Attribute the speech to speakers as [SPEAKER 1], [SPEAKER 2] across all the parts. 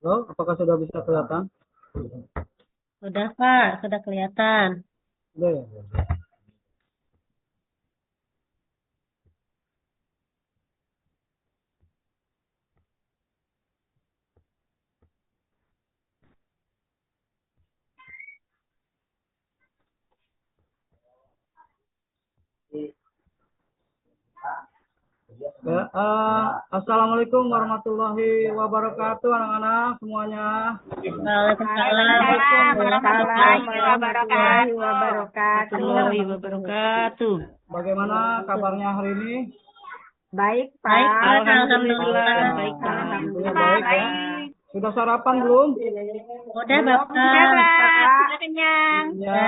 [SPEAKER 1] Halo, apakah sudah bisa kelihatan?
[SPEAKER 2] Sudah, Pak. Sudah kelihatan.
[SPEAKER 1] Sudah ya? Ya, Assalamualaikum warahmatullahi wabarakatuh, anak-anak semuanya.
[SPEAKER 2] Waalaikumsalam
[SPEAKER 3] Waalaikumsalam warahmatullahi
[SPEAKER 2] warahmatullahi
[SPEAKER 3] wabarakatuh.
[SPEAKER 2] wabarakatuh.
[SPEAKER 1] Bagaimana kabarnya hari ini?
[SPEAKER 3] Baik,
[SPEAKER 2] Baik,
[SPEAKER 3] Pak.
[SPEAKER 2] Pak. Alhamdulillah. Baik, Pak.
[SPEAKER 1] Alhamdulillah baik ya. Sudah sarapan belum?
[SPEAKER 2] Udah,
[SPEAKER 3] Sudah,
[SPEAKER 2] Bapak.
[SPEAKER 3] Pak.
[SPEAKER 4] Sudah kenyang.
[SPEAKER 1] Ya.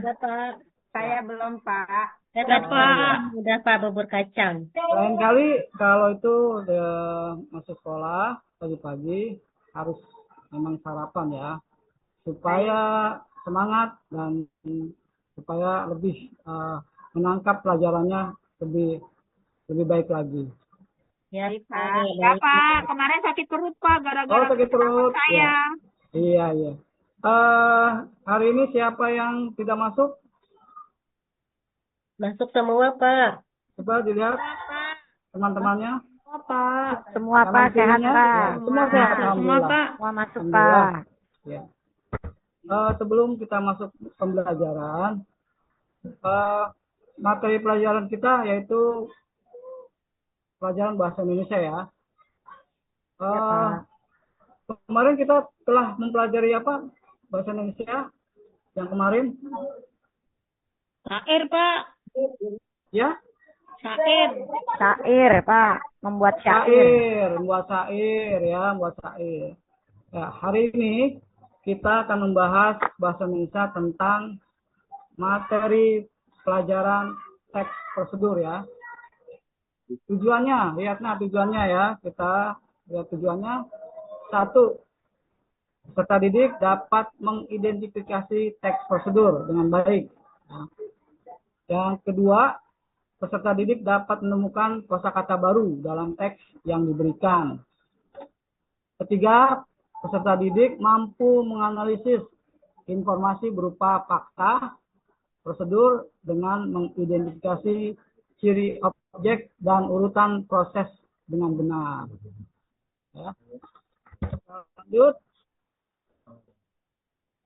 [SPEAKER 2] Udah, Pak.
[SPEAKER 3] Saya belum, Pak.
[SPEAKER 2] Udah, Pak. Udah, Pak. Bubur kacang.
[SPEAKER 1] Lain kali kalau itu udah masuk sekolah pagi-pagi harus memang sarapan ya, supaya semangat dan supaya lebih menangkap pelajarannya lebih baik lagi.
[SPEAKER 2] Ya,
[SPEAKER 3] Pak.
[SPEAKER 4] Ya, Pak. Kemarin sakit perut, Pak.
[SPEAKER 1] Oh,
[SPEAKER 4] Gara-gara
[SPEAKER 1] sakit perut.
[SPEAKER 4] saya.
[SPEAKER 1] Ya. Iya, iya. Hari ini siapa yang tidak masuk?
[SPEAKER 2] Masuk semua, Pak.
[SPEAKER 1] Coba dilihat teman-temannya.
[SPEAKER 2] Pak.
[SPEAKER 3] Semua,
[SPEAKER 1] Kanan
[SPEAKER 3] Pak. Sehat,
[SPEAKER 1] kirinya?
[SPEAKER 3] Pak.
[SPEAKER 1] Ya, semua sehat,
[SPEAKER 4] Semua,
[SPEAKER 1] alhamdulillah.
[SPEAKER 4] Pak.
[SPEAKER 3] Semua masuk,
[SPEAKER 1] Alhamdulillah.
[SPEAKER 3] Pak.
[SPEAKER 1] Ya. Sebelum kita masuk pembelajaran, materi pelajaran kita yaitu pelajaran bahasa Indonesia ya. Kemarin kita telah mempelajari apa bahasa Indonesia yang kemarin?
[SPEAKER 4] Syair, Pak.
[SPEAKER 1] Ya,
[SPEAKER 4] Syair.
[SPEAKER 3] Syair, Pak. Membuat syair.
[SPEAKER 1] syair, membuat syair ya, membuat syair. Ya, hari ini kita akan membahas bahasa Indonesia tentang materi pelajaran teks prosedur ya. Tujuannya, lihatnya tujuannya ya. Kita lihat tujuannya. 1. Peserta didik dapat mengidentifikasi teks prosedur dengan baik. Yang kedua, peserta didik dapat menemukan kosakata baru dalam teks yang diberikan. Ketiga, peserta didik mampu menganalisis informasi berupa fakta, prosedur dengan mengidentifikasi ciri objek dan urutan proses dengan benar. Ya. Lanjut.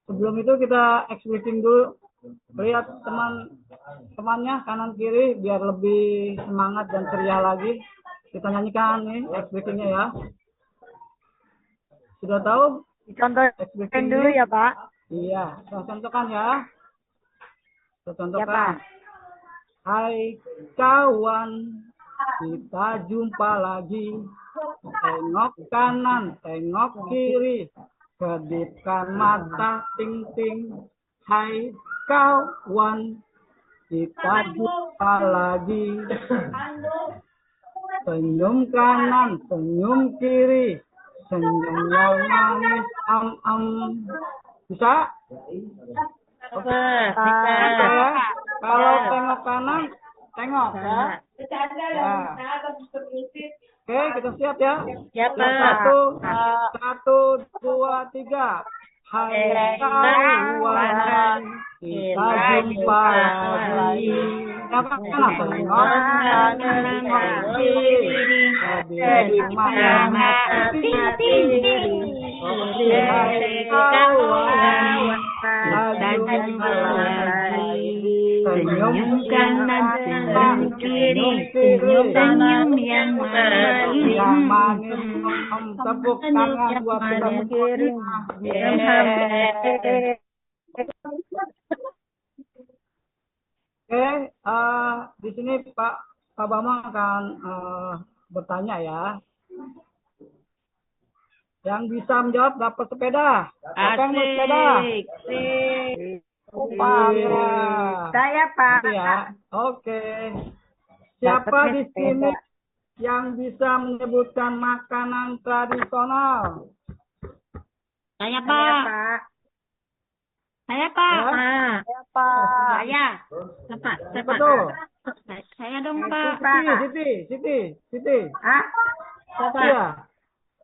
[SPEAKER 1] Sebelum itu kita explicating dulu. Lihat teman-temannya kanan kiri biar lebih semangat dan ceria lagi. Kita nyanyikan nih explicatingnya ya. Sudah tahu?
[SPEAKER 3] Contohin dulu ya, Pak.
[SPEAKER 1] Iya, saya contohkan ya. Saya
[SPEAKER 3] Ya,
[SPEAKER 1] contohkan.
[SPEAKER 3] Pak.
[SPEAKER 1] Hai kawan, kita jumpa lagi. Tengok kanan, tengok kiri, kedipkan mata, ting-ting. Hai kawan, kita jumpa lagi. Senyum kanan, senyum kiri, senyum yang manis, am-am. Bisa?
[SPEAKER 2] Oke.
[SPEAKER 1] Bisa ya? Kalau tengok kanan, tengok ya. Ya. Oke, kita siap ya.
[SPEAKER 2] Ya, Pak.
[SPEAKER 1] Satu, dua, tiga. Hai kawan, kita jumpa lagi. Yang kanan, tengok kanan, tengok kiri. Semangat tinggi. Oke, hai kawan, kita jumpa lagi. Senyum kanan, senyum kiri, senyum yang manis. Tepuk tangan buat teman kiri. Oke, di sini Pak Bambang akan bertanya ya. Yang bisa menjawab dapat sepeda. Siapa yang mau sepeda?
[SPEAKER 3] Saya, Pak.
[SPEAKER 1] Ya, oke. Siapa di sini yang bisa menyebutkan makanan tradisional?
[SPEAKER 4] Saya,
[SPEAKER 3] Saya,
[SPEAKER 4] Pak.
[SPEAKER 3] Pak.
[SPEAKER 4] Saya, Pak.
[SPEAKER 3] Saya, Pak.
[SPEAKER 4] Saya. Pak.
[SPEAKER 1] Siapa tuh?
[SPEAKER 4] Saya dong, Pak.
[SPEAKER 1] Siti.
[SPEAKER 3] Hah?
[SPEAKER 1] Iya.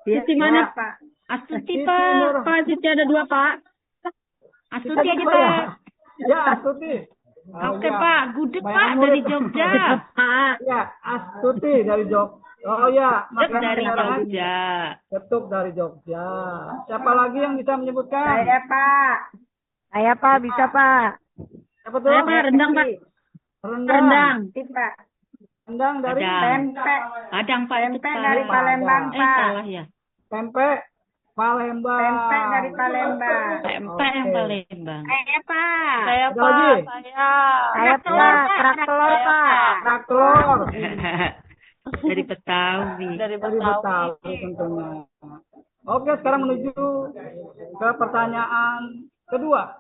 [SPEAKER 3] Siti
[SPEAKER 4] mana?
[SPEAKER 3] Pak?
[SPEAKER 4] Astuti,
[SPEAKER 1] Siti
[SPEAKER 4] Pak. Pak, Astuti ada 2, Pak. Astuti aja,
[SPEAKER 1] Siti,
[SPEAKER 4] Pak.
[SPEAKER 1] Ya, Astuti.
[SPEAKER 4] Oke,
[SPEAKER 1] ya.
[SPEAKER 4] Pak. Gudeg,
[SPEAKER 1] Banyak
[SPEAKER 4] Pak,
[SPEAKER 1] murid.
[SPEAKER 4] dari Jogja. Pak.
[SPEAKER 1] Ya, Astuti dari Jogja. Oh ya,
[SPEAKER 4] Gudeg
[SPEAKER 1] makanan
[SPEAKER 4] dari
[SPEAKER 1] kedatangan.
[SPEAKER 4] Jogja.
[SPEAKER 1] Ketuk dari Jogja. Siapa lagi yang bisa menyebutkan?
[SPEAKER 3] Saya Pak. Saya Pak, bisa Pak.
[SPEAKER 1] Siapa tuh?
[SPEAKER 4] Saya, Pak, rendang, Pak.
[SPEAKER 1] Rendang.
[SPEAKER 4] Rendang.
[SPEAKER 3] Sip, Pak.
[SPEAKER 1] Rendang dari
[SPEAKER 4] Padang.
[SPEAKER 3] Pempek.
[SPEAKER 4] Padang, Pak. itu,
[SPEAKER 3] Pempek
[SPEAKER 4] Pak.
[SPEAKER 3] dari Palembang, Pak.
[SPEAKER 4] Salah ya.
[SPEAKER 1] pempek Palembang.
[SPEAKER 3] Pempek dari Palembang.
[SPEAKER 4] Pempek yang
[SPEAKER 1] Oke.
[SPEAKER 4] Palembang.
[SPEAKER 3] Saya Pak.
[SPEAKER 2] Saya
[SPEAKER 1] Ada lagi?
[SPEAKER 3] Saya Pak. Kerak telur Pak.
[SPEAKER 1] Kerak telur.
[SPEAKER 4] Dari Betawi.
[SPEAKER 2] Dari
[SPEAKER 1] Dari Betawi tentunya. Oke, sekarang menuju ke pertanyaan kedua.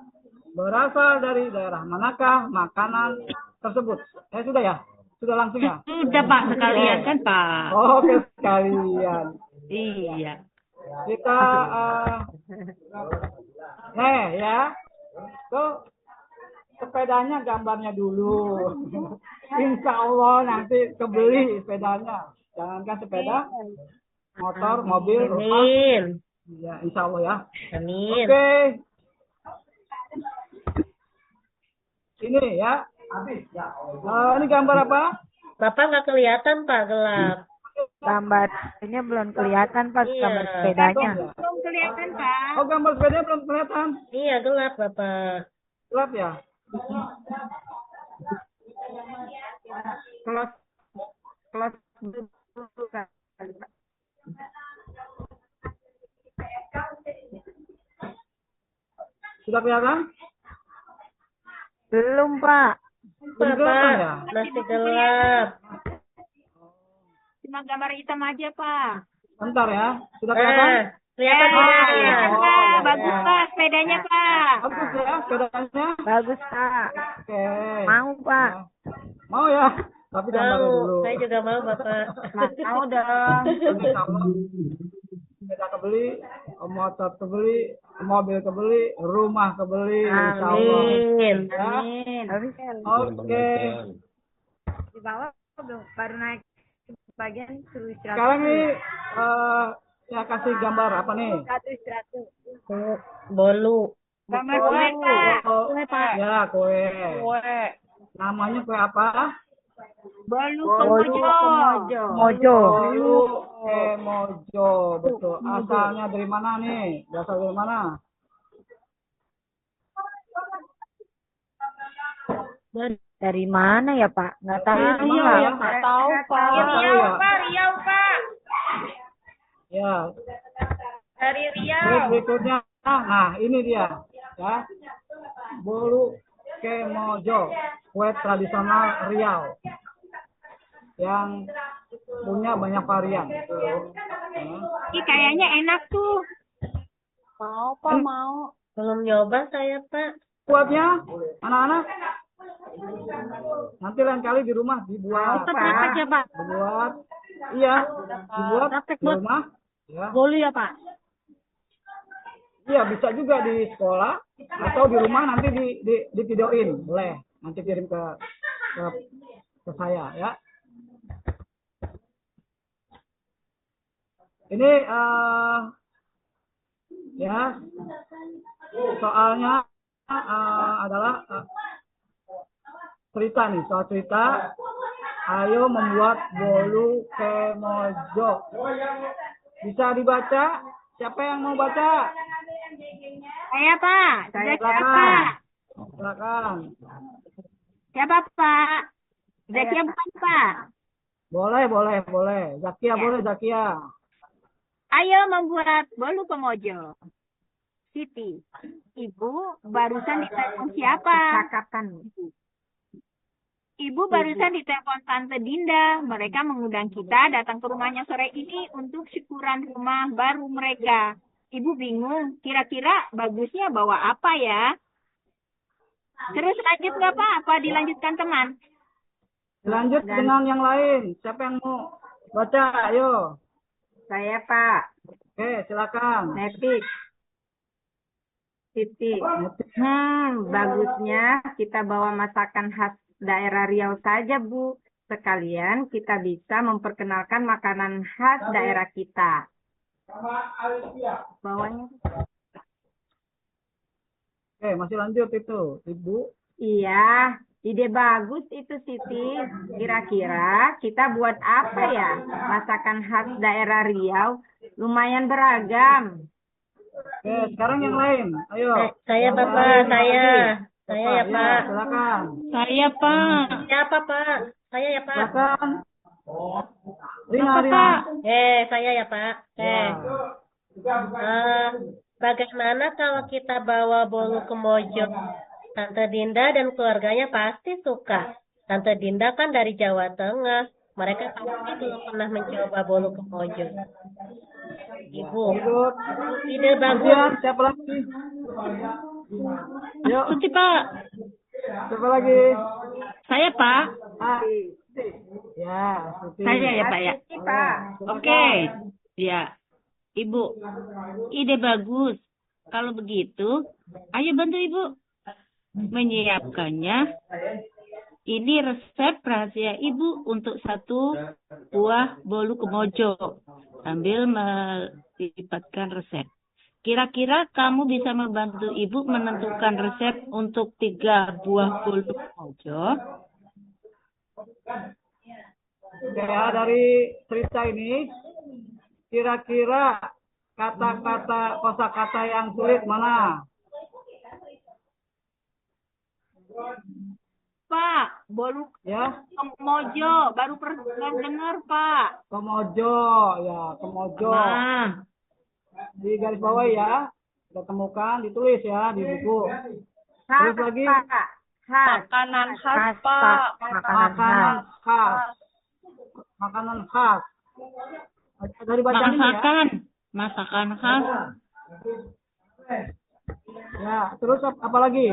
[SPEAKER 1] Berasal dari daerah manakah makanan tersebut? Sudah ya? Sudah langsung ya?
[SPEAKER 4] Sudah, Pak, sekalian kan, Pak.
[SPEAKER 1] Oke, sekalian.
[SPEAKER 4] Iya.
[SPEAKER 1] Kita ya. Tuh sepedanya gambarnya dulu. Insya Allah nanti kebeli sepedanya. Jangankan sepeda, motor, mobil, rumah.
[SPEAKER 4] Amin.
[SPEAKER 1] Ya, insya Allah ya.
[SPEAKER 4] Amin.
[SPEAKER 1] Oke. Ini ya. Ini gambar apa?
[SPEAKER 2] Bapak nggak kelihatan, Pak, gelap.
[SPEAKER 3] Gambarnya belum kelihatan Pak,
[SPEAKER 2] Iya.
[SPEAKER 3] gambar sepedanya.
[SPEAKER 4] Belum kelihatan, Pak.
[SPEAKER 1] Oh, gambar sepedanya belum kelihatan.
[SPEAKER 2] Iya, gelap, Bapak.
[SPEAKER 1] Gelap ya?
[SPEAKER 3] Close dulu Pak.
[SPEAKER 1] Sudah kelihatan?
[SPEAKER 3] Belum Pak.
[SPEAKER 1] Belum kelihatan ya?
[SPEAKER 2] Masih gelap.
[SPEAKER 4] Cuma gambar hitam aja, Pak.
[SPEAKER 1] Bentar ya. Sudah kelihatan?
[SPEAKER 2] Kelihatan
[SPEAKER 1] Oh,
[SPEAKER 2] tidak?
[SPEAKER 1] iya.
[SPEAKER 4] Pak.
[SPEAKER 1] Oh,
[SPEAKER 4] Bagus,
[SPEAKER 1] ya.
[SPEAKER 4] Pak, sepedanya, Pak.
[SPEAKER 1] Bagus ya sepedanya.
[SPEAKER 3] Bagus Pak.
[SPEAKER 1] Oke.
[SPEAKER 3] Mau Pak.
[SPEAKER 1] Mau ya? Tapi gambarnya
[SPEAKER 2] Mau.
[SPEAKER 1] dulu.
[SPEAKER 2] Saya juga mau, Bapak.
[SPEAKER 3] Mau dong.
[SPEAKER 1] Insya Allah. Sepeda kebeli, motor kebeli, mobil kebeli, rumah kebeli. Insya Allah.
[SPEAKER 2] Amin.
[SPEAKER 1] Ya.
[SPEAKER 2] Amin.
[SPEAKER 3] Habis kan
[SPEAKER 1] Oke.
[SPEAKER 3] di bawah belum, baru naik bagian suruh istirahat.
[SPEAKER 1] Sekarang nih saya kasih gambar apa nih?
[SPEAKER 3] Istirahat.
[SPEAKER 2] Bolu.
[SPEAKER 4] Gambar kue, Pak.
[SPEAKER 1] Oh,
[SPEAKER 4] Kue, Pak.
[SPEAKER 1] ya kue. Namanya kue apa?
[SPEAKER 4] Bolu
[SPEAKER 3] Mojo.
[SPEAKER 4] Kemojo.
[SPEAKER 3] Mojo.
[SPEAKER 1] Bolu Kemojo. Betul. Asalnya dari mana nih? Berasal dari mana?
[SPEAKER 3] Dari mana ya Pak? Nggak tahu.
[SPEAKER 1] Dari mana ya?
[SPEAKER 2] Nggak tahu, Pak.
[SPEAKER 1] Nggak tahu ya?
[SPEAKER 4] Riau, Pak.
[SPEAKER 1] Ya.
[SPEAKER 4] Dari
[SPEAKER 1] Terus
[SPEAKER 4] Riau.
[SPEAKER 1] berikutnya, nah ini dia, ya. Bolu Kemojo, kue tradisional Riau, yang punya banyak varian. Ya.
[SPEAKER 4] Ih, kayaknya enak tuh.
[SPEAKER 2] Mau, Pak, mau. Belum nyoba saya, Pak.
[SPEAKER 1] Buatnya, anak-anak, nanti lain kali di rumah dibuat,
[SPEAKER 4] Pak, berapa aja, Pak?
[SPEAKER 1] dibuat, iya, dibuat di rumah, ya.
[SPEAKER 4] Bolu ya, Pak?
[SPEAKER 1] Iya bisa juga di sekolah atau di rumah nanti di videoin, boleh, nanti kirim ke saya ya. Ini ya soalnya adalah cerita nih, soal cerita. Ayo membuat bolu Kemojo. Bisa dibaca? Siapa yang mau baca?
[SPEAKER 4] Saya, Pak.
[SPEAKER 3] Saya,
[SPEAKER 4] Zakia,
[SPEAKER 1] Silakan.
[SPEAKER 4] Pak.
[SPEAKER 1] Silakan.
[SPEAKER 4] Siapa, Pak? Zakia bukan, Pak?
[SPEAKER 1] Boleh. Zakia
[SPEAKER 4] Ya.
[SPEAKER 1] boleh, Zakia.
[SPEAKER 4] Ayo membuat bolu Kemojo. Siti, Ibu barusan ditelepon siapa? Ibu barusan ditelepon Tante Dinda. Mereka mengundang kita datang ke rumahnya sore ini untuk syukuran rumah baru mereka. Ibu bingung, kira-kira bagusnya bawa apa ya? Terus lanjut nggak, Pak? Apa dilanjutkan teman?
[SPEAKER 1] Lanjut dengan yang lain. Siapa yang mau baca? Ayo.
[SPEAKER 3] Saya Pak.
[SPEAKER 1] Oke, silakan.
[SPEAKER 3] Netik. Siti. Bagusnya kita bawa masakan khas daerah Riau saja, Bu. Sekalian kita bisa memperkenalkan makanan khas daerah kita.
[SPEAKER 4] Bawahnya.
[SPEAKER 1] Oke, masih lanjut itu, Ibu.
[SPEAKER 4] Iya, ide bagus itu Siti. Kira-kira kita buat apa ya? Masakan khas daerah Riau lumayan beragam.
[SPEAKER 1] Oke, sekarang yang lain. Ayo.
[SPEAKER 2] Saya
[SPEAKER 1] Yang
[SPEAKER 2] Bapak,
[SPEAKER 1] lain
[SPEAKER 2] saya.
[SPEAKER 1] lagi.
[SPEAKER 2] Saya
[SPEAKER 1] Bapak,
[SPEAKER 2] ya Pak.
[SPEAKER 1] Silakan.
[SPEAKER 5] Saya, Pak.
[SPEAKER 2] Siapa Pak? Saya ya Pak.
[SPEAKER 1] Silakan. Rina,
[SPEAKER 5] Apa,
[SPEAKER 1] Rina.
[SPEAKER 5] Pak?
[SPEAKER 2] Saya ya Pak.
[SPEAKER 1] Ya.
[SPEAKER 2] Bagaimana kalau kita bawa bolu ke Mojo? Tante Dinda dan keluarganya pasti suka. Tante Dinda kan dari Jawa Tengah. Mereka pasti belum pernah mencoba bolu ke Mojo. Ibu,
[SPEAKER 1] Lanjut.
[SPEAKER 2] ide bagus.
[SPEAKER 1] Kemudian siapa lagi? Yuk,
[SPEAKER 5] Tuti, Pak.
[SPEAKER 1] siapa lagi?
[SPEAKER 5] Saya, Pak.
[SPEAKER 1] Ah, ya, Siti.
[SPEAKER 5] Saya ya, Pak, ya.
[SPEAKER 4] Siti, Pak.
[SPEAKER 5] Oke. Ya. Ibu, ide bagus. Kalau begitu, ayo bantu Ibu menyiapkannya. Ini resep rahasia Ibu untuk 1 buah bolu kemojo sambil melipatkan resep. Kira-kira kamu bisa membantu Ibu menentukan resep untuk 3 buah bolu kemojo?
[SPEAKER 1] Ya, dari cerita ini, kira-kira kosakata yang sulit mana?
[SPEAKER 4] Pak, bolu
[SPEAKER 1] Ya,
[SPEAKER 4] kemojo baru pernah dengar, Pak.
[SPEAKER 1] kemojo, ya, kemojo.
[SPEAKER 5] Nah,
[SPEAKER 1] Di garis bawah ya, kita temukan, ditulis ya di buku.
[SPEAKER 4] Khas,
[SPEAKER 1] Terus lagi,
[SPEAKER 4] Pak. Khas.
[SPEAKER 5] makanan khas,
[SPEAKER 4] Khas,
[SPEAKER 5] Pak.
[SPEAKER 1] makanan khas. Makanan khas. Dari bacaan ini ya.
[SPEAKER 5] Masakan khas.
[SPEAKER 1] Ya, terus apa lagi?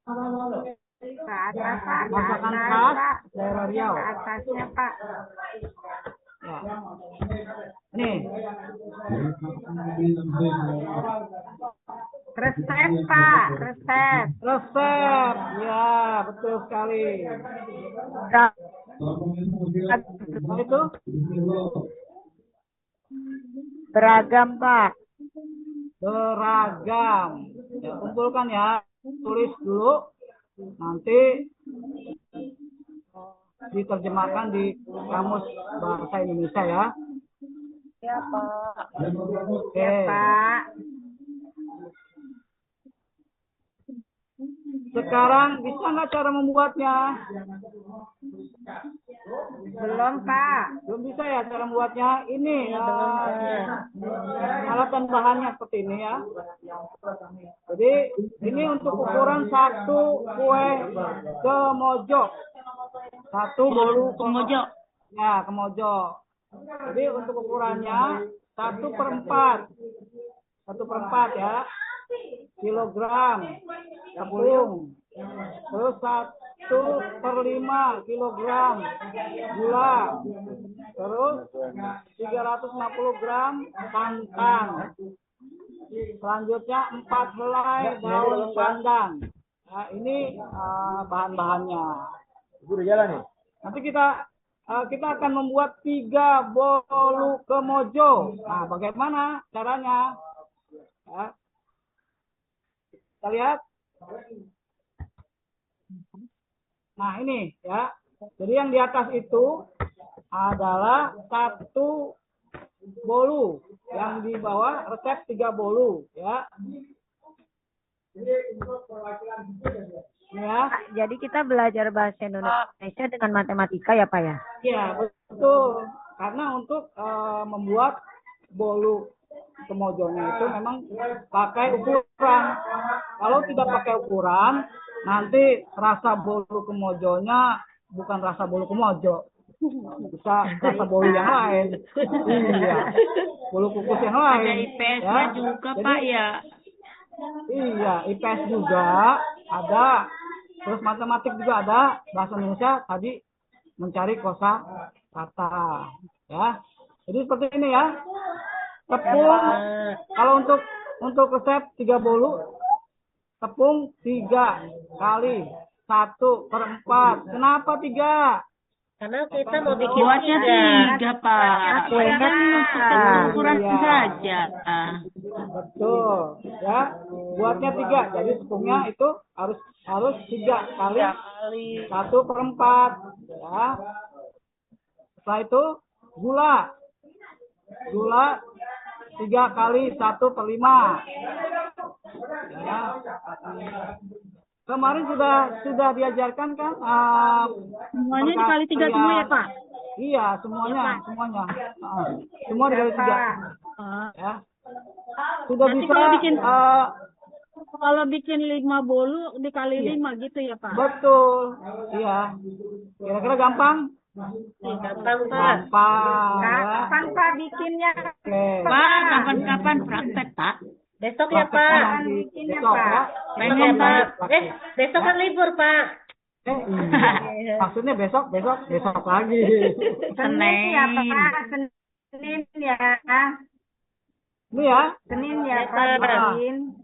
[SPEAKER 4] Ke atas, Pak. Ke
[SPEAKER 1] Masakan
[SPEAKER 4] atas,
[SPEAKER 1] khas
[SPEAKER 4] Pak.
[SPEAKER 1] daerah Riau.
[SPEAKER 4] Ke atasnya, Pak.
[SPEAKER 1] Ya. Nih,
[SPEAKER 4] Resep, Pak. Resep.
[SPEAKER 1] resep. Ya, betul sekali. Apa itu?
[SPEAKER 4] Beragam, Pak.
[SPEAKER 1] Beragam. Ya, kumpulkan ya. Tulis dulu. Nanti diterjemahkan di kamus bahasa Indonesia ya.
[SPEAKER 2] Ya Pak.
[SPEAKER 1] Oke.
[SPEAKER 4] Pak.
[SPEAKER 1] Sekarang bisa nggak cara membuatnya?
[SPEAKER 4] Belum, Pak.
[SPEAKER 1] Belum bisa ya cara membuatnya. Ini alat dan bahannya seperti ini ya. Jadi ini untuk ukuran 1 kue kemojo. 1 bolu
[SPEAKER 5] Kemojo.
[SPEAKER 1] Ya, kemojo. Jadi untuk ukurannya 1/4. 1/4 ya. Kilogram tepung. Terus 1/5 kilogram gula. Terus 350 gram santan. Selanjutnya 4 helai daun pandan. Nah, ini bahan-bahannya. Nanti kita akan membuat 3 bolu kemojo. Nah, bagaimana caranya? Ya. Kita lihat. Nah, ini ya. Jadi yang di atas itu adalah 1 bolu. Yang di bawah resep 3 bolu ya. Ya.
[SPEAKER 3] Jadi kita belajar bahasa Indonesia dengan matematika ya Pak ya?
[SPEAKER 1] Iya, betul. Karena untuk membuat bolu kemojonya itu memang pakai ukuran. Kalau tidak pakai ukuran, nanti rasa bolu kemojonya bukan rasa bolu kemojo. Bisa rasa bolu yang lain. Iya. Bolu kukus yang lain.
[SPEAKER 5] Ada IPS-nya
[SPEAKER 1] ya.
[SPEAKER 5] juga,
[SPEAKER 1] Jadi,
[SPEAKER 5] Pak, ya.
[SPEAKER 1] Iya, IPS juga ada. Terus matematik juga ada. Bahasa Indonesia tadi mencari kosakata. Ya. Jadi seperti ini ya. Tepung kalau untuk resep 3 bolu tepung 3 kali 1/4. Kenapa 3?
[SPEAKER 2] Karena kita mau bikin
[SPEAKER 5] Buatnya 3, Pak.
[SPEAKER 3] Iya.
[SPEAKER 5] Kan untuk satu ukuran
[SPEAKER 1] Iya.
[SPEAKER 5] saja.
[SPEAKER 1] Betul, ya. Buatnya 3, jadi tepungnya itu harus 3 kali 1/4, ya. Setelah itu gula 3 kali 1/5. Ya. Kemarin sudah diajarkan kan?
[SPEAKER 5] Semuanya dikali 3 semua ya, Pak?
[SPEAKER 1] Iya, semuanya. Semua dikali 3. Ya. Sudah
[SPEAKER 5] Nanti
[SPEAKER 1] bisa.
[SPEAKER 5] Kalau bikin 5 bolu dikali 5 gitu ya, Pak?
[SPEAKER 1] Betul. Iya. Kira-kira gampang?
[SPEAKER 2] gampang, Pak.
[SPEAKER 1] Gampang. Ya.
[SPEAKER 3] Kapan Pak bikinnya?
[SPEAKER 1] Oke.
[SPEAKER 5] Pak, kapan-kapan praktek, Pak?
[SPEAKER 2] Besok ya,
[SPEAKER 1] Prakteknya
[SPEAKER 2] Pak.
[SPEAKER 1] nanti
[SPEAKER 3] bikinnya,
[SPEAKER 1] besok,
[SPEAKER 3] Pak.
[SPEAKER 1] ya.
[SPEAKER 2] Besok ya, Pak. Besok kan libur, Pak.
[SPEAKER 1] Iya. Maksudnya besok lagi.
[SPEAKER 3] Senin ya Pak, Senin ya.
[SPEAKER 1] Ini ya,
[SPEAKER 3] Senin ya
[SPEAKER 2] Ya,
[SPEAKER 3] Pak
[SPEAKER 2] Pak.
[SPEAKER 3] bikin.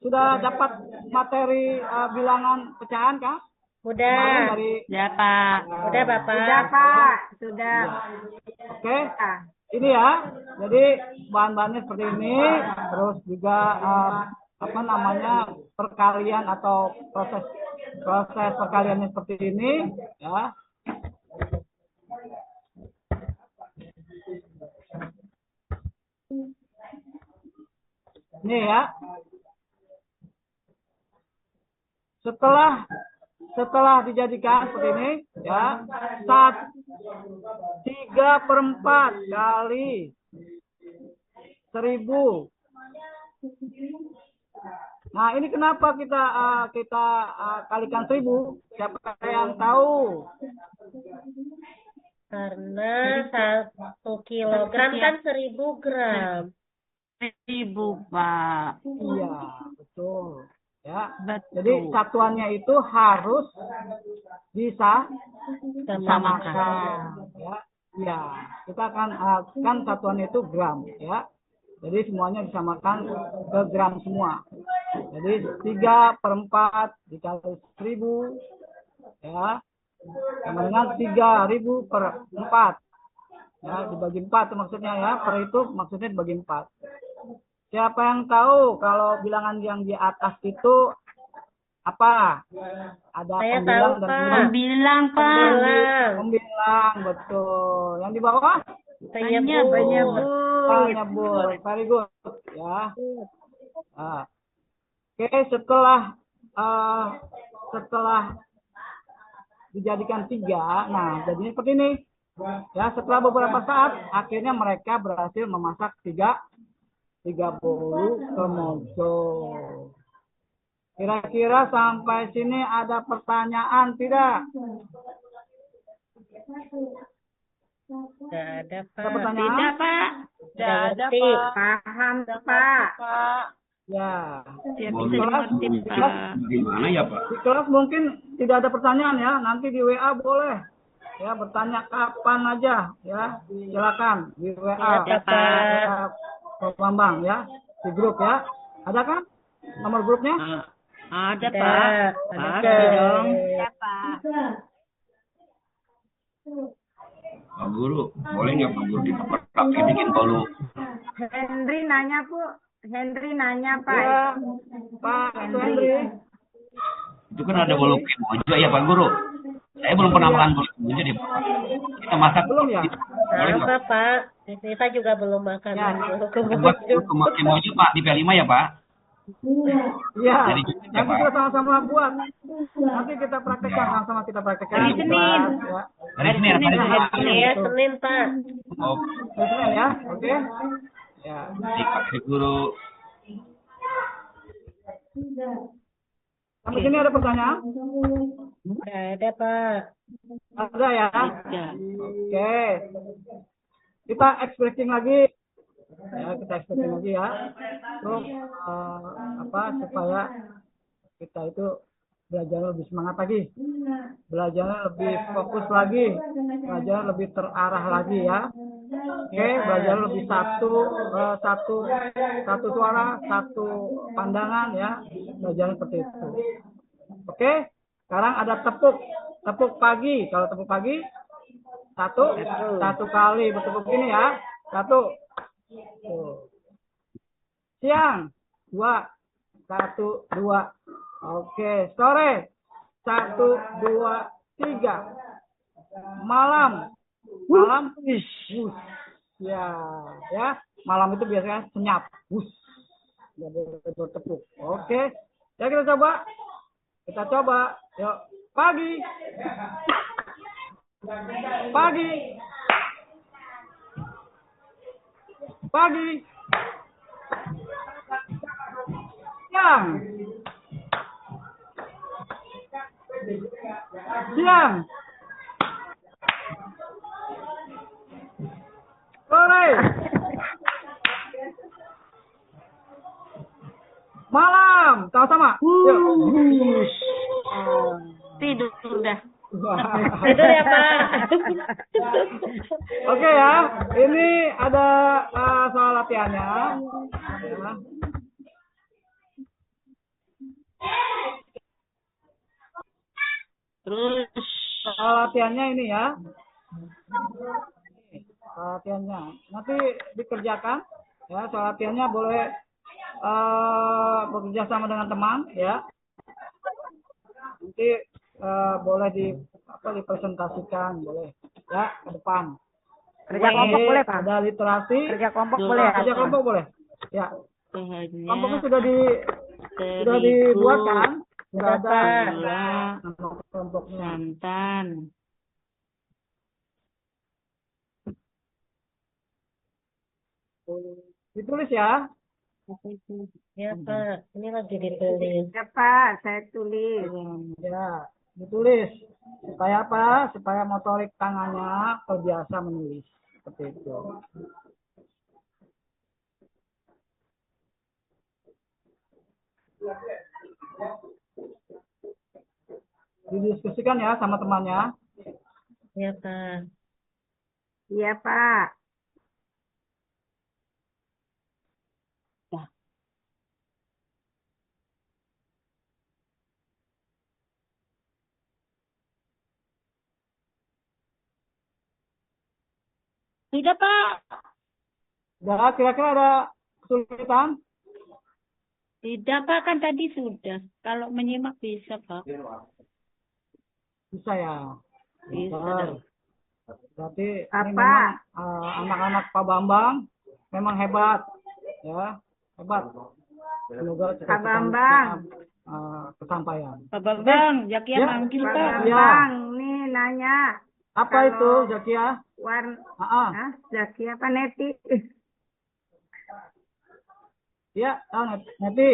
[SPEAKER 1] sudah dapat materi bilangan pecahan kah? Kemarin
[SPEAKER 2] Udah.
[SPEAKER 1] dari
[SPEAKER 5] Ya, Pak.
[SPEAKER 2] Udah, Bapak.
[SPEAKER 3] Sudah Pak, sudah.
[SPEAKER 1] Oke.
[SPEAKER 3] Ah.
[SPEAKER 1] Ini ya. Jadi bahan-bahannya seperti ini, terus juga perkalian atau proses perkaliannya seperti ini, ya. Ini ya. Setelah dijadikan seperti ini, ya, 3/4 kali 1000. Nah, ini kenapa kita kalikan 1000? Siapa yang tahu?
[SPEAKER 2] Karena 1 kilogram kan 1000 gram.
[SPEAKER 5] 1000, Pak.
[SPEAKER 1] Iya, betul. Ya.
[SPEAKER 5] Betul.
[SPEAKER 1] Jadi satuannya itu harus bisa disamakan. Ya. Ya, kita kan satuannya itu gram, ya. Jadi semuanya disamakan ke gram semua. Jadi 3/4 dikali 1000, ya, sama dengan 3000/4. Ya, dibagi 4 maksudnya ya. Per itu maksudnya dibagi 4. Siapa yang tahu kalau bilangan yang di atas itu apa? Ada
[SPEAKER 2] Saya
[SPEAKER 1] pembilang
[SPEAKER 2] tahu,
[SPEAKER 1] dan
[SPEAKER 2] Pak.
[SPEAKER 5] Pembilang, Pak.
[SPEAKER 2] Pembilang.
[SPEAKER 1] betul. Yang di bawah
[SPEAKER 2] Penyebut.
[SPEAKER 1] penyebut. Very good, ya. Nah, oke, setelah dijadikan 3, nah jadinya seperti ini. Ya, setelah beberapa saat, akhirnya mereka berhasil memasak 3 bolu kemojo. Kira-kira sampai sini ada pertanyaan tidak?
[SPEAKER 2] Nggak ada,
[SPEAKER 1] Ada
[SPEAKER 2] Pak.
[SPEAKER 1] pertanyaan?
[SPEAKER 5] Tidak, Pak.
[SPEAKER 2] Nggak ngerti.
[SPEAKER 3] Paham Pak.
[SPEAKER 1] Ya.
[SPEAKER 5] Ya,
[SPEAKER 6] Bolu
[SPEAKER 5] bisa dimengerti, Pak.
[SPEAKER 6] gimana ya Pak?
[SPEAKER 1] Di kelas mungkin tidak ada pertanyaan ya. Nanti di WA boleh. Ya, bertanya kapan aja ya. Silakan di WA.
[SPEAKER 2] Ya, Pak.
[SPEAKER 1] Pak Bambang ya. Di grup ya. Ada kan nomor grupnya?
[SPEAKER 5] Ada,
[SPEAKER 2] Ada.
[SPEAKER 5] Pak.
[SPEAKER 2] Ada.
[SPEAKER 5] Pasti dong.
[SPEAKER 3] Ya Pak.
[SPEAKER 6] Pak Guru, boleh nggak Pak Guru kita praktek bikin bolu?
[SPEAKER 3] Henry nanya Pak.
[SPEAKER 1] Ya, Pak Henry.
[SPEAKER 6] Itu kan ada bolu kemojo ya Pak Guru. Saya belum pernah makan bolu kemojo deh Pak. Kita masak
[SPEAKER 1] Belum ya?
[SPEAKER 6] Boleh
[SPEAKER 2] Sama,
[SPEAKER 6] nggak?
[SPEAKER 2] Pak. Kita juga belum makan
[SPEAKER 1] Ya.
[SPEAKER 2] bolu
[SPEAKER 6] Kita buat bolu kemojo Pak di P5 ya Pak.
[SPEAKER 1] Iya.
[SPEAKER 6] Dari YouTube ya,
[SPEAKER 1] Nanti
[SPEAKER 6] Pak.
[SPEAKER 1] kita sama-sama buat. Nanti kita praktekkan sama-sama kita praktekkan.
[SPEAKER 5] Hari Senin.
[SPEAKER 1] Ya.
[SPEAKER 6] Hari Senin, hari Senin.
[SPEAKER 2] Iya, Senin, Pak.
[SPEAKER 6] Oh,
[SPEAKER 1] Hari Senin ya. Oke. Ya.
[SPEAKER 6] baik Pak Guru.
[SPEAKER 1] Sampai sini ada pertanyaan?
[SPEAKER 2] Nggak ada, Pak.
[SPEAKER 1] Ada ya?
[SPEAKER 5] Tidak.
[SPEAKER 1] Oke. Kita expressing lagi. Ya, kita expressing lagi ya. Terus supaya kita itu belajar lebih semangat lagi. Belajar lebih fokus lagi. Belajar lebih terarah lagi ya. Oke, belajar lebih satu suara, satu pandangan ya. Belajar seperti itu. Oke, sekarang ada tepuk pagi. Kalau tepuk pagi Satu kali bertepuk ini ya. 1. Tuh. Siang. 2. 1, 2. Oke, sore. 1, 2, 3. Malam. Wush. Ya. Malam itu biasanya senyap. Wush. Jadi bertepuk. Oke. Ya kita coba. Yuk. Pagi. Siang. Sore. Malam. Sama-sama. Yuk.
[SPEAKER 5] Tidur sudah.
[SPEAKER 2] Tidur ya, Pak.
[SPEAKER 1] Oke ya, ini ada soal latihannya. Ya.
[SPEAKER 5] Terus
[SPEAKER 1] Soal latihannya ini ya. Soal latihannya. Nanti dikerjakan. Ya, soal latihannya boleh bekerja sama dengan teman ya. Nanti boleh dipresentasikan, boleh ya ke depan.
[SPEAKER 3] Kerja kelompok boleh, Pak?
[SPEAKER 1] Ada literasi.
[SPEAKER 3] Kerja kelompok boleh ya?
[SPEAKER 1] Kerja kelompok boleh. Ya.
[SPEAKER 5] bahannya
[SPEAKER 1] Kelompoknya sudah dibuat kan? Sudah ada
[SPEAKER 5] gula,
[SPEAKER 1] nama kelompoknya.
[SPEAKER 5] santan.
[SPEAKER 1] Ditulis ya.
[SPEAKER 2] Ya, Pak. Ini lagi ditulis.
[SPEAKER 3] Ya, Pak, saya tulis.
[SPEAKER 1] Ya, ditulis. Supaya apa? Supaya motorik tangannya terbiasa menulis. Seperti itu. Didiskusikan ya sama temannya.
[SPEAKER 2] Ya, Pak.
[SPEAKER 3] Iya, Pak.
[SPEAKER 5] Tidak, Pak.
[SPEAKER 1] Udah, kira-kira ada kesulitan?
[SPEAKER 5] Tidak, Pak. Kan tadi sudah. Kalau menyimak bisa, Pak.
[SPEAKER 1] Bisa ya.
[SPEAKER 5] Bisa.
[SPEAKER 1] Bentar. Berarti ini
[SPEAKER 3] Apa?
[SPEAKER 1] memang anak-anak Pak Bambang memang hebat, ya, hebat. Semoga
[SPEAKER 3] Pak Bambang.
[SPEAKER 1] kesampaian.
[SPEAKER 5] Pak Bambang, Zakia
[SPEAKER 1] Ya.
[SPEAKER 5] manggil,
[SPEAKER 3] Pak
[SPEAKER 5] Pak.
[SPEAKER 3] Bambang, nih nanya.
[SPEAKER 1] Apa
[SPEAKER 3] Kalau-
[SPEAKER 1] itu, Zakia?
[SPEAKER 3] Hah? Zaki apa Neti?
[SPEAKER 1] Ya, nanti.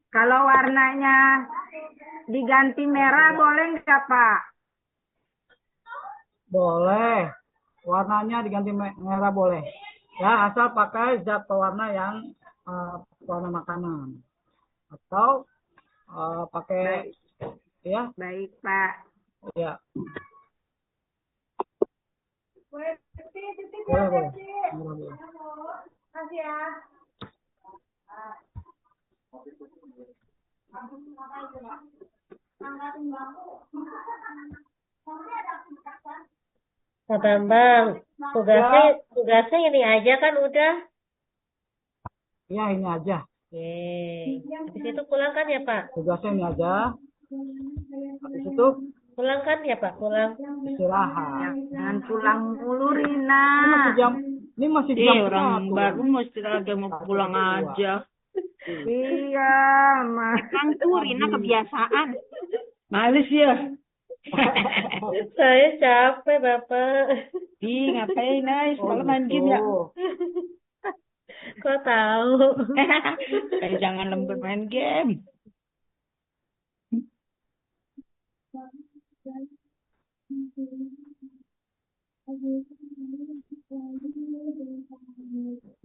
[SPEAKER 3] Kalau warnanya diganti merah boleh nggak, Pak?
[SPEAKER 1] Boleh. Warnanya diganti merah boleh. Ya, asal pakai zat pewarna yang warna makanan. Atau pakai ya,
[SPEAKER 3] Baik, Pak.
[SPEAKER 1] ya. Boleh. Merah boleh.
[SPEAKER 2] Pak Bambang, tugasnya ini aja kan udah.
[SPEAKER 1] Ya, ini aja.
[SPEAKER 2] Yeay. Habis itu pulang kan ya, Pak?
[SPEAKER 1] Tugasnya ini aja. Habis itu
[SPEAKER 2] Pulang kan ya, Pak? Pulang.
[SPEAKER 1] istirahat.
[SPEAKER 3] Jangan pulang mulu, Rina.
[SPEAKER 1] Ini masih jam
[SPEAKER 5] Orang
[SPEAKER 1] 1.
[SPEAKER 5] baru mesti lagi mau pulang aja.
[SPEAKER 3] Iya, Mas.
[SPEAKER 4] Emang tuh Rina kebiasaan.
[SPEAKER 5] Males ya.
[SPEAKER 2] Saya capek, Bapak.
[SPEAKER 5] Ih, ngapain, Nais? Kalau main game ya.
[SPEAKER 2] Kok tahu?
[SPEAKER 5] Jangan lembur main game.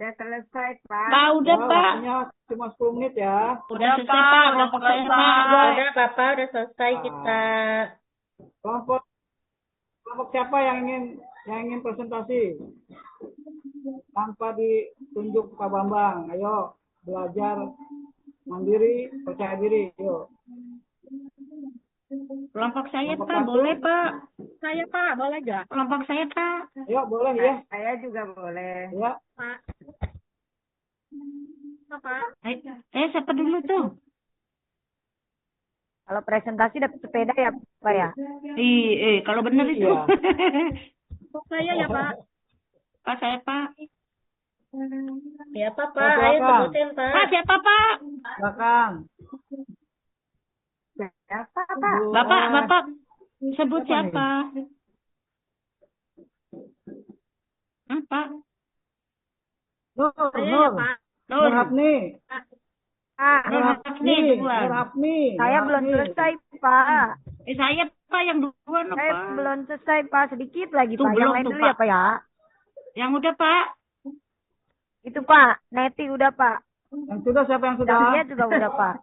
[SPEAKER 3] Udah selesai, Pak.
[SPEAKER 5] Pak, udah,
[SPEAKER 1] Ya,
[SPEAKER 5] Pak.
[SPEAKER 1] waktunya cuma 10 menit ya.
[SPEAKER 5] Udah selesai, Pak. Udah selesai, Pak.
[SPEAKER 2] Udah, Bapak, udah selesai kita.
[SPEAKER 1] Kelompok siapa yang ingin presentasi? Tanpa ditunjuk Pak Bambang. Ayo belajar mandiri, percaya diri. Yuk.
[SPEAKER 5] Kelompok saya,
[SPEAKER 1] Kelompok
[SPEAKER 5] Pak.
[SPEAKER 1] satu.
[SPEAKER 5] Boleh, Pak.
[SPEAKER 4] saya Pak, boleh gak?
[SPEAKER 5] Kelompok saya, Pak.
[SPEAKER 1] Yuk, boleh ya.
[SPEAKER 3] Saya juga boleh.
[SPEAKER 1] Ya.
[SPEAKER 4] Pak. Pak.
[SPEAKER 5] Siapa dulu tuh?
[SPEAKER 3] Kalau presentasi dapat sepeda ya Pak ya?
[SPEAKER 5] Kalau benar itu.
[SPEAKER 1] Iya.
[SPEAKER 4] Saya ya Pak.
[SPEAKER 5] Pak, saya, Pak.
[SPEAKER 2] Siapa,
[SPEAKER 1] Ya,
[SPEAKER 2] Pak? Ayo
[SPEAKER 1] silakan.
[SPEAKER 2] sebutin, Pak.
[SPEAKER 5] Pak, siapa, Pak?
[SPEAKER 1] Silakan.
[SPEAKER 3] Siapa Pak?
[SPEAKER 5] Bapak. Sebut
[SPEAKER 1] Siapa
[SPEAKER 5] siapa? Pak?
[SPEAKER 1] Nur,
[SPEAKER 4] Saya ya
[SPEAKER 1] Nur.
[SPEAKER 4] Pak.
[SPEAKER 1] Nur Hapni.
[SPEAKER 3] Pak,
[SPEAKER 1] Nur Hapni.
[SPEAKER 5] duluan.
[SPEAKER 1] Nur Hapni.
[SPEAKER 3] saya
[SPEAKER 1] Nur
[SPEAKER 3] belum
[SPEAKER 1] Hapni.
[SPEAKER 3] selesai Pak.
[SPEAKER 5] Saya, Pak, yang duluan,
[SPEAKER 3] Saya
[SPEAKER 5] Pak.
[SPEAKER 3] belum selesai Pak, sedikit lagi
[SPEAKER 5] Tuh,
[SPEAKER 3] Pak. Yang
[SPEAKER 5] belum
[SPEAKER 3] lain
[SPEAKER 5] tuh,
[SPEAKER 3] dulu ya
[SPEAKER 5] Pak.
[SPEAKER 3] Pak ya.
[SPEAKER 5] Yang udah, Pak.
[SPEAKER 3] Itu Pak, Neti udah Pak.
[SPEAKER 1] Yang sudah siapa yang sudah?
[SPEAKER 3] Dahlia juga udah Pak.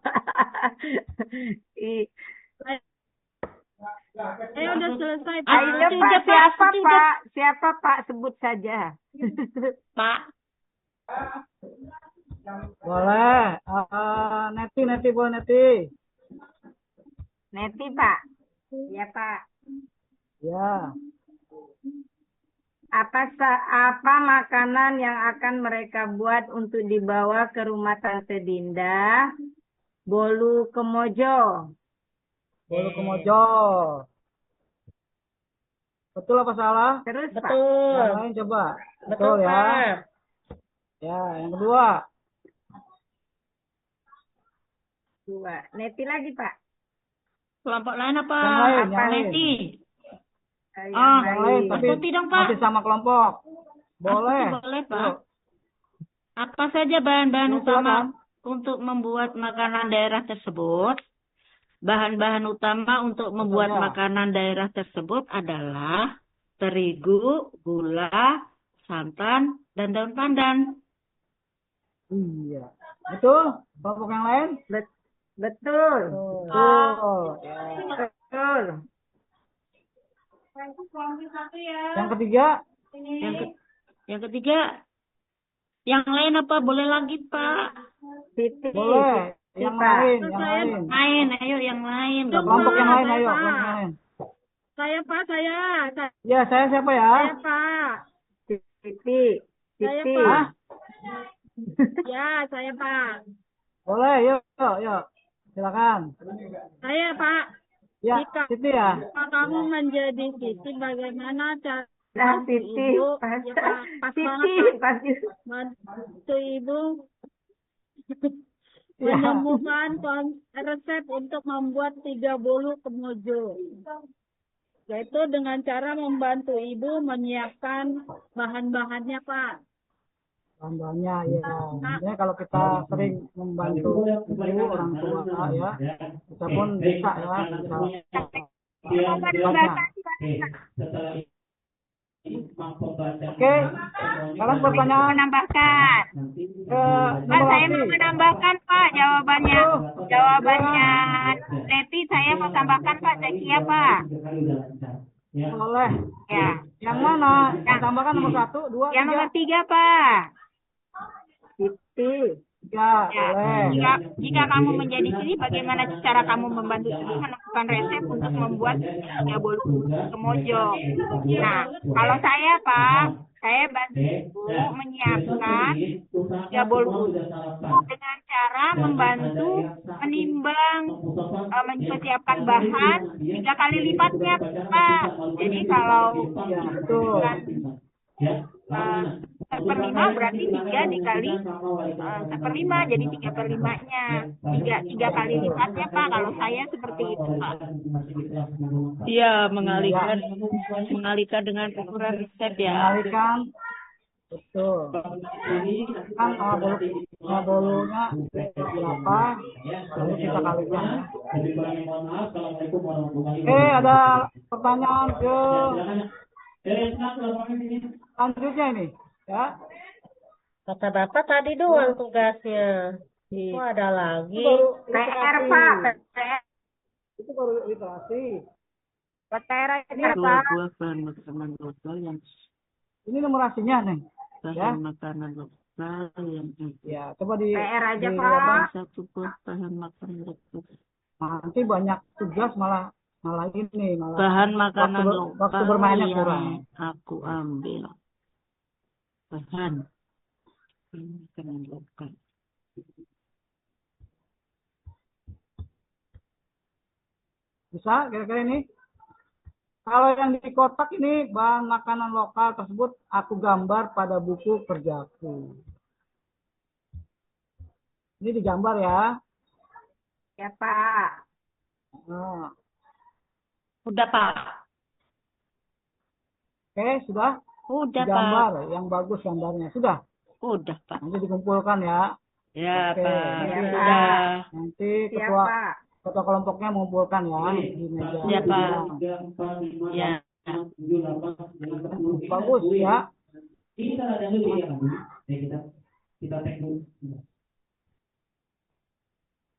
[SPEAKER 4] Saya udah selesai Pak.
[SPEAKER 5] Ah,
[SPEAKER 3] Ayo
[SPEAKER 5] itu
[SPEAKER 3] Pak,
[SPEAKER 5] udah, Pak.
[SPEAKER 3] siapa
[SPEAKER 5] Itu udah.
[SPEAKER 3] Pak? Siapa Pak? Sebut saja.
[SPEAKER 5] Pak.
[SPEAKER 1] Boleh. Neti boleh Neti.
[SPEAKER 3] Neti Pak. Iya Pak.
[SPEAKER 1] Ya.
[SPEAKER 3] Apa makanan yang akan mereka buat untuk dibawa ke rumah Tante Dinda? Bolu Kemojo.
[SPEAKER 1] Bolu Kemojo. Betul apa salah?
[SPEAKER 3] Terus Pak.
[SPEAKER 2] Betul.
[SPEAKER 1] Yang lain coba.
[SPEAKER 2] Betul,
[SPEAKER 1] ya.
[SPEAKER 2] Pak.
[SPEAKER 1] Ya, yang kedua.
[SPEAKER 3] Dua. Neti lagi Pak.
[SPEAKER 5] Kelompok lain apa?
[SPEAKER 1] Yang lain,
[SPEAKER 5] Apa
[SPEAKER 1] yang lain.
[SPEAKER 5] Neti?
[SPEAKER 3] Yang
[SPEAKER 1] Yang lain tapi
[SPEAKER 5] Ikuti dong, Pak.
[SPEAKER 1] masih sama kelompok. Boleh.
[SPEAKER 5] Boleh, Pak. Apa saja bahan-bahan
[SPEAKER 1] Ya,
[SPEAKER 5] utama
[SPEAKER 1] silakan.
[SPEAKER 5] untuk membuat makanan daerah tersebut? Bahan-bahan utama untuk membuat
[SPEAKER 1] saja.
[SPEAKER 5] makanan daerah tersebut adalah terigu, gula, santan, dan daun pandan.
[SPEAKER 1] Iya. Betul? Kelompok yang lain?
[SPEAKER 3] Betul.
[SPEAKER 1] Betul. Ya.
[SPEAKER 3] Betul.
[SPEAKER 1] Yang ketiga?
[SPEAKER 5] Yang ketiga, yang lain apa? Boleh lagi, Pak.
[SPEAKER 3] Siti.
[SPEAKER 1] Boleh. Yang
[SPEAKER 3] Pak.
[SPEAKER 1] lain, yang lain.
[SPEAKER 5] Lain, ayo yang lain. Nggak
[SPEAKER 1] Kelompok
[SPEAKER 5] boleh.
[SPEAKER 1] yang lain, ayo.
[SPEAKER 4] Pak.
[SPEAKER 1] Kelompok yang lain.
[SPEAKER 4] Saya Pak, saya.
[SPEAKER 1] Ya, saya siapa ya?
[SPEAKER 4] Saya Pak.
[SPEAKER 3] Siti.
[SPEAKER 4] Saya
[SPEAKER 3] Siti.
[SPEAKER 4] Pak. Ya, saya Pak.
[SPEAKER 1] Boleh, yuk. Silakan.
[SPEAKER 4] Saya Pak.
[SPEAKER 1] Ya,
[SPEAKER 4] Jika
[SPEAKER 1] Siti ya.
[SPEAKER 4] kamu menjadi Siti, bagaimana cara
[SPEAKER 3] Nah,
[SPEAKER 4] bantu
[SPEAKER 3] Siti.
[SPEAKER 4] Ibu?
[SPEAKER 3] Pas,
[SPEAKER 4] Ya Pak, pas banget
[SPEAKER 3] Siti.
[SPEAKER 4] Pak.
[SPEAKER 3] Pasti.
[SPEAKER 4] Bantu Ibu
[SPEAKER 1] Ya.
[SPEAKER 4] menemukan resep untuk membuat 3 bolu kemojo. Yaitu dengan cara membantu Ibu menyiapkan bahan-bahannya, Pak.
[SPEAKER 1] Tambahnya ya. Sebenarnya kalau kita sering membantu ibu orang tua ya, kita pun bisa ya, bisa banyak. Oke, sekarang pertanyaan
[SPEAKER 4] Menambahkan.
[SPEAKER 1] ke
[SPEAKER 4] Pak,
[SPEAKER 1] nomor
[SPEAKER 4] saya mau
[SPEAKER 1] lagi.
[SPEAKER 4] menambahkan, Pak, jawabannya. Jawabannya Neti, saya mau tambahkan, Pak. Zakia, Pak.
[SPEAKER 1] Boleh.
[SPEAKER 4] Ya.
[SPEAKER 1] Yang mana? Yang tambahkan nomor 1, 2,
[SPEAKER 4] Yang
[SPEAKER 1] 3.
[SPEAKER 4] nomor 3, Pak.
[SPEAKER 3] Siti.
[SPEAKER 1] 3,
[SPEAKER 4] Ya,
[SPEAKER 1] boleh.
[SPEAKER 4] jika kamu menjadi Siti, bagaimana cara kamu membantu Ibu menemukan resep untuk membuat 3 bolu kemojo? Nah, kalau saya, Pak, saya bantu Ibu menyiapkan 3 bolu dengan cara membantu menimbang, mempersiapkan bahan 3 kali lipatnya, Pak. Jadi kalau
[SPEAKER 1] Ya, betul.
[SPEAKER 4] seperlima berarti 3 dikali seperlima, jadi 3/5-nya. 3 kali lipatnya, Pak. Kalau saya seperti itu, Pak.
[SPEAKER 5] Iya, mengalihkan dengan ukuran resep ya.
[SPEAKER 1] Mengalihkan. Betul. Kan bolunya berapa? Lalu kita kalikan. Oke, ada pertanyaan ke selanjutnya ini, ya.
[SPEAKER 2] Kata Bapak tadi doang tugasnya. Kok ada lagi?
[SPEAKER 3] PR Pak.
[SPEAKER 1] Itu baru literasi.
[SPEAKER 3] PR ini
[SPEAKER 5] Dua
[SPEAKER 3] Pak.
[SPEAKER 5] buah bahan makanan lokal yang
[SPEAKER 1] Ini numerasinya nih. Ya.
[SPEAKER 5] bahan makanan lokal yang
[SPEAKER 1] Ya, coba di
[SPEAKER 3] PR aja
[SPEAKER 1] di-
[SPEAKER 3] Pak.
[SPEAKER 5] satu buah bahan makanan lokal.
[SPEAKER 1] Nanti banyak tugas malah malah ini malah
[SPEAKER 5] Bahan makanan
[SPEAKER 1] waktu
[SPEAKER 5] lokal
[SPEAKER 1] bermainnya
[SPEAKER 5] yang
[SPEAKER 1] kurang.
[SPEAKER 5] aku ambil. Bahan makanan lokal.
[SPEAKER 1] Bisa kira-kira ini? Kalau yang di kotak ini bahan makanan lokal tersebut aku gambar pada buku kerjaku. Ini digambar ya.
[SPEAKER 3] Ya, Pak.
[SPEAKER 1] Nah,
[SPEAKER 5] Udah, Pak.
[SPEAKER 1] oke, sudah
[SPEAKER 5] Udah, Pak.
[SPEAKER 1] digambar yang bagus gambarnya. Sudah.
[SPEAKER 5] Udah, Pak.
[SPEAKER 1] Nanti dikumpulkan ya.
[SPEAKER 5] Ya,
[SPEAKER 1] Oke,
[SPEAKER 5] Pak.
[SPEAKER 3] Ya,
[SPEAKER 5] Sudah.
[SPEAKER 1] Nanti
[SPEAKER 3] Siap,
[SPEAKER 1] ketua
[SPEAKER 3] Pak.
[SPEAKER 1] ketua kelompoknya mengumpulkan ya di meja.
[SPEAKER 5] Ya, Pak. Ya.
[SPEAKER 1] Bagus ya.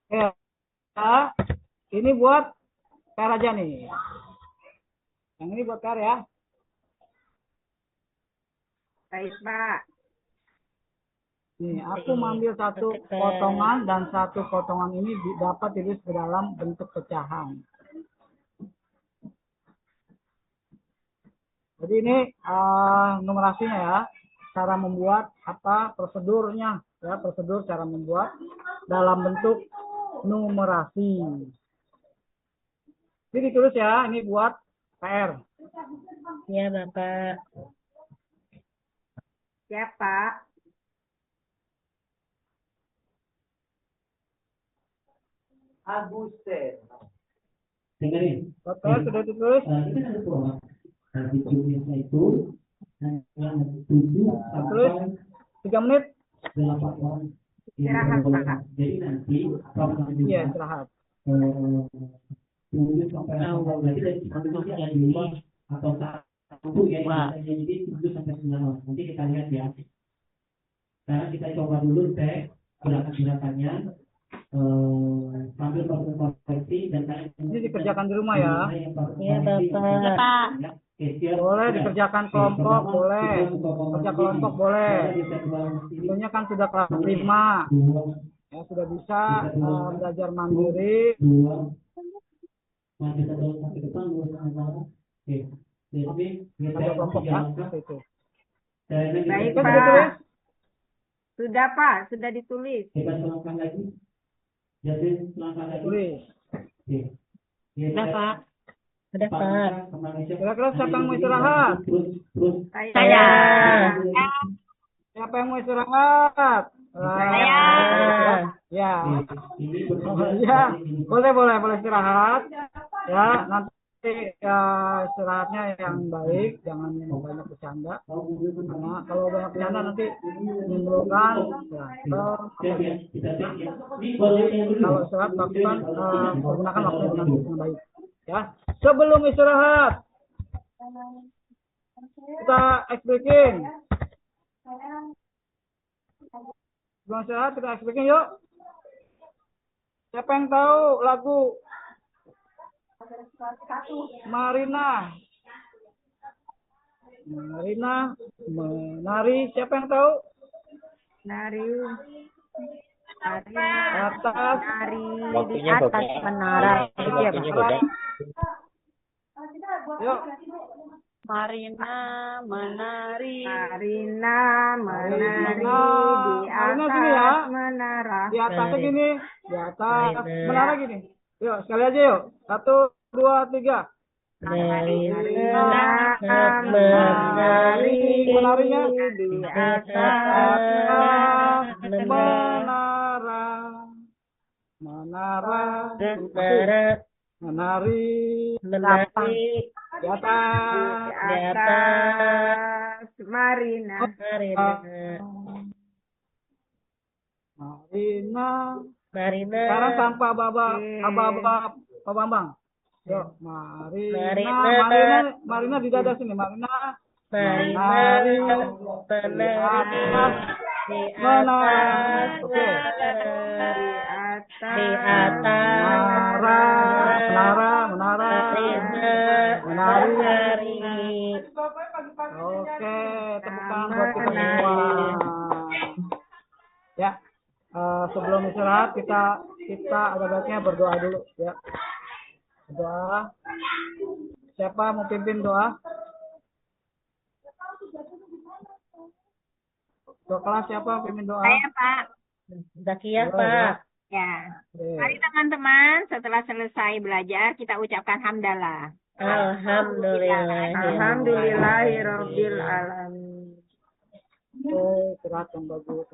[SPEAKER 1] Oke, ya. Ini buat PR aja nih. Yang ini buat PR ya.
[SPEAKER 3] Baik, Pak.
[SPEAKER 1] Nih, aku mengambil satu potongan dan satu potongan ini dapat ditulis ke dalam bentuk pecahan. Jadi ini numerasinya ya, cara membuat apa prosedurnya ya, prosedur cara membuat dalam bentuk numerasi. Ini ditulis ya, ini buat PR.
[SPEAKER 2] Ya, Bapak.
[SPEAKER 3] Siap, Pak.
[SPEAKER 1] Agusten.
[SPEAKER 7] Dengerin.
[SPEAKER 1] PR sudah ditulis.
[SPEAKER 7] Kita ada pola. Di videonya itu yang 7
[SPEAKER 1] Terus
[SPEAKER 7] sampai
[SPEAKER 1] 3 menit.
[SPEAKER 7] 8 orang.
[SPEAKER 3] Istirahat, Pak.
[SPEAKER 7] Jadi nanti program
[SPEAKER 1] Iya, istirahat.
[SPEAKER 7] 7 sampai 8 orang. Berarti dari satu yang di luar atau satu ya. Jadi 7 sampai 9 orang. Nanti kita lihat ya. Sekarang kita coba dulu tes gerakan-gerakannya. Sambil proses koreksi dan
[SPEAKER 1] Ini dikerjakan di rumah ya.
[SPEAKER 2] Ya, Bapak.
[SPEAKER 1] Boleh dikerjakan kelompok, boleh. Kerja kelompok boleh. Tentunya kan sudah kelas 5. Ya, sudah bisa belajar mandiri. Kerja kelompok ya, seperti itu.
[SPEAKER 3] Baik,
[SPEAKER 1] Sudah
[SPEAKER 3] Pak.
[SPEAKER 1] ditulis?
[SPEAKER 3] Sudah, Pak. Sudah ditulis.
[SPEAKER 7] Selangkah lagi. Jadi selangkah lagi.
[SPEAKER 1] Tulis.
[SPEAKER 5] Udah, Pak.
[SPEAKER 2] Udah, Pak.
[SPEAKER 1] Kira-kira siapa yang mau istirahat?
[SPEAKER 2] Saya.
[SPEAKER 1] Siapa yang mau istirahat?
[SPEAKER 3] Saya.
[SPEAKER 1] Ya. Ya, boleh istirahat. Ya, nanti istirahatnya yang baik, jangan yang banyak bercanda. Karena kalau banyak bercanda nanti menimbulkan kalau istirahat lakukan menggunakan waktu dengan baik. Ya, sebelum istirahat kita ice breaking. Sebelum istirahat kita ice breaking yuk. Siapa yang tahu lagu Marina? Marina menari. Siapa yang tahu?
[SPEAKER 3] Nari.
[SPEAKER 1] Atas.
[SPEAKER 3] Nari di atas menara. Itu ya, Pak.
[SPEAKER 1] Yuk.
[SPEAKER 5] Marina menari.
[SPEAKER 3] Marina menari di
[SPEAKER 1] Marina sini ya.
[SPEAKER 3] atas menara.
[SPEAKER 1] Di atasnya gini. Di atas menara gini. Yuk, sekali aja yuk. 1, 2, 3.
[SPEAKER 2] Marina
[SPEAKER 3] Menari
[SPEAKER 1] Menarinya
[SPEAKER 3] di atas
[SPEAKER 1] menara. Menara. Menari.
[SPEAKER 2] menari
[SPEAKER 1] Di atas.
[SPEAKER 3] di atas Marina.
[SPEAKER 2] Marina.
[SPEAKER 1] Marina.
[SPEAKER 2] Marina.
[SPEAKER 1] Sekarang tanpa Pak Bambang. Yuk, Marina di dada sini. Marina.
[SPEAKER 2] Marina
[SPEAKER 1] Menari.
[SPEAKER 2] menari di
[SPEAKER 1] Menara.
[SPEAKER 2] atas
[SPEAKER 1] Oke.
[SPEAKER 2] di atas
[SPEAKER 1] Menara.
[SPEAKER 2] Marina
[SPEAKER 1] Menari.
[SPEAKER 2] menari.
[SPEAKER 1] Oke, tepukan buat kita semua. Ya, sebelum istirahat kita ada baiknya berdoa dulu ya. Doa. Siapa mau pimpin doa? Doa kelas siapa pimpin doa?
[SPEAKER 4] Saya, Pak.
[SPEAKER 2] Zakiyah,
[SPEAKER 1] Boleh,
[SPEAKER 2] Pak.
[SPEAKER 4] Ya.
[SPEAKER 1] Oke.
[SPEAKER 4] Mari teman-teman, setelah selesai belajar, kita ucapkan hamdalah.
[SPEAKER 2] Alhamdulillah.
[SPEAKER 3] Alhamdulillahirabbil alamin.
[SPEAKER 1] Oke, istirahat yang bagus.